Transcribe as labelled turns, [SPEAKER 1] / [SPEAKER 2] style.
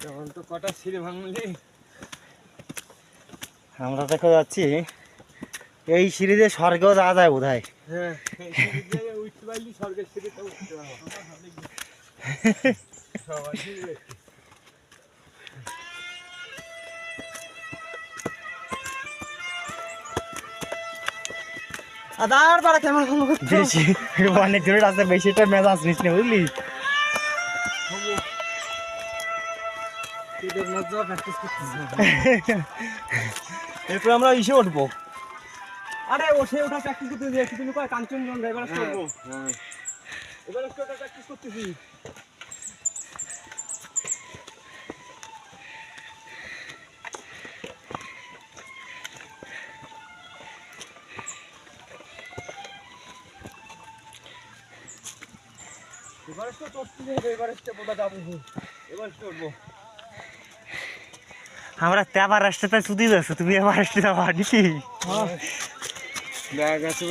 [SPEAKER 1] এখন তো কটা সিঁড়ি ভাঙলি।
[SPEAKER 2] আমরা দেখো যাচ্ছি এই সিঁড়িতে স্বর্গেও যাওয়া যায় বোধ হয়।
[SPEAKER 1] হ্যাঁ, এই সিঁড়ি দিয়ে উঠতে পারলি স্বর্গের সিঁড়িতে উঠতে পারবো। সবাই মিলে।
[SPEAKER 2] আদার পাড়া কেমন বেশি অনেক দূরে রাস্তা বেশিটা মেজাজ নিস না বুঝলি।
[SPEAKER 1] এরপর আমরা ইসে উঠবো। আরে ওঠে ওঠা প্র্যাকটিস করতে দিয়েছি তুমি কয় কাঞ্চনজঙ্ঘা এভারেস্ট করবো। এভারেস্ট ওঠা প্র্যাকটিস করতেছি। এভারেস্ট চড়তে হবে, এভারেস্টে বোধা যাবো, এভারেস্ট উঠবো।
[SPEAKER 2] আমরা তেবার রাস্তাতে ছুটি যাচ্ছ, তুমি এবার রাস্তাতে যাবা নাকি?
[SPEAKER 1] ব্যাগ আছে